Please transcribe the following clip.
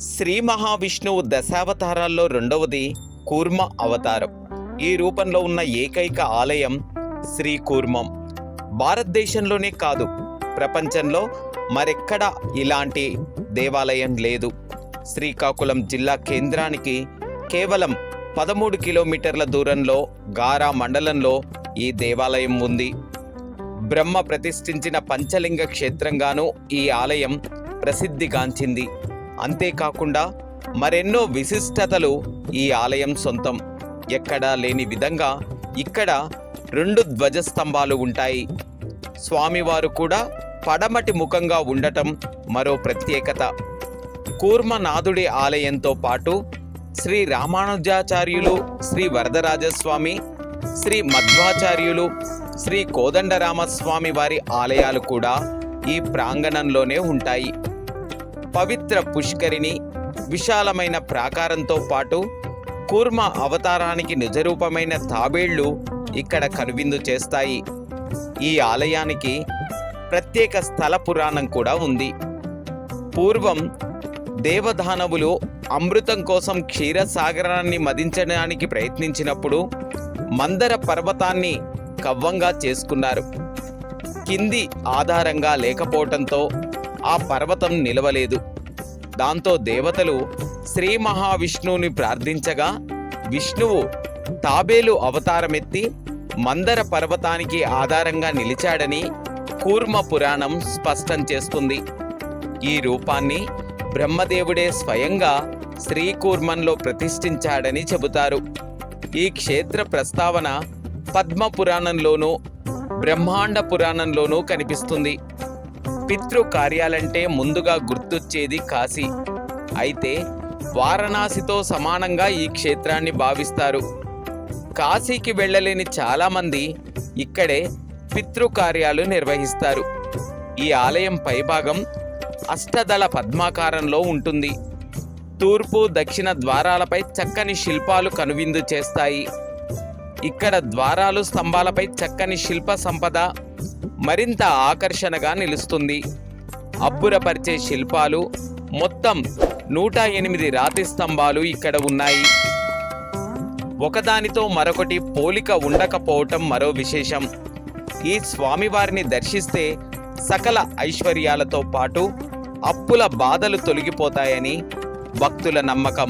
శ్రీ మహావిష్ణువు దశావతారాల్లో రెండవది కూర్మ అవతారం. ఈ రూపంలో ఉన్న ఏకైక ఆలయం శ్రీకూర్మం. భారతదేశంలోనే కాదు, ప్రపంచంలో మరెక్కడా ఇలాంటి దేవాలయం లేదు. శ్రీకాకుళం జిల్లా కేంద్రానికి కేవలం 13 కిలోమీటర్ల దూరంలో గారా మండలంలో ఈ దేవాలయం ఉంది. బ్రహ్మ ప్రతిష్ఠించిన పంచలింగ క్షేత్రంగానూ ఈ ఆలయం ప్రసిద్ధిగాంచింది. అంతేకాకుండా మరెన్నో విశిష్టతలు ఈ ఆలయం సొంతం. ఎక్కడా లేని విధంగా ఇక్కడ 2 ధ్వజస్తంభాలు ఉంటాయి. స్వామివారు కూడా పడమటి ముఖంగా ఉండటం మరో ప్రత్యేకత. కూర్మనాథుడి ఆలయంతో పాటు శ్రీ రామానుజాచార్యులు, శ్రీ వరదరాజస్వామి, శ్రీ మధ్వాచార్యులు, శ్రీ కోదండరామస్వామి వారి ఆలయాలు కూడా ఈ ప్రాంగణంలోనే ఉంటాయి. పవిత్ర పుష్కరిణి, విశాలమైన ప్రాకారంతో పాటు కూర్మ అవతారానికి నిజరూపమైన తాబేళ్లు ఇక్కడ కనువిందు చేస్తాయి. ఈ ఆలయానికి ప్రత్యేక స్థల పురాణం కూడా ఉంది. పూర్వం దేవదానవులు అమృతం కోసం క్షీరసాగరాన్ని మదించడానికి ప్రయత్నించినప్పుడు మందర పర్వతాన్ని కవ్వంగా చేసుకున్నారు. కింది ఆధారంగా లేకపోవటంతో ఆ పర్వతం నిలవలేదు. దాంతో దేవతలు శ్రీ మహావిష్ణువుని ప్రార్థించగా విష్ణువు తాబేలు అవతారమెత్తి మందర పర్వతానికి ఆధారంగా నిలిచాడని కూర్మ పురాణం స్పష్టం చేస్తుంది. ఈ రూపాన్ని బ్రహ్మదేవుడే స్వయంగా శ్రీకూర్మంలో ప్రతిష్ఠించాడని చెబుతారు. ఈ క్షేత్ర ప్రస్తావన పద్మ పురాణంలోనూ బ్రహ్మాండ పురాణంలోనూ కనిపిస్తుంది. పితృ కార్యాలంటే ముందుగా గుర్తొచ్చేది కాశీ. అయితే వారణాసితో సమానంగా ఈ క్షేత్రాన్ని భావిస్తారు. కాశీకి వెళ్ళలేని చాలామంది ఇక్కడే పితృకార్యాలు నిర్వహిస్తారు. ఈ ఆలయం పైభాగం అష్టదళ పద్మాకారంలో ఉంటుంది. తూర్పు దక్షిణ ద్వారాలపై చక్కని శిల్పాలు కనువిందు చేస్తాయి. ఇక్కడ ద్వారాలు, స్తంభాలపై చక్కని శిల్ప సంపద మరింత ఆకర్షణగా నిలుస్తుంది. అబ్బురపరిచే శిల్పాలు, మొత్తం 108 రాతి స్తంభాలు ఇక్కడ ఉన్నాయి. ఒకదానితో మరొకటి పోలిక ఉండకపోవటం మరో విశేషం. ఈ స్వామివారిని దర్శిస్తే సకల ఐశ్వర్యాలతో పాటు అప్పుల బాధలు తొలగిపోతాయని భక్తుల నమ్మకం.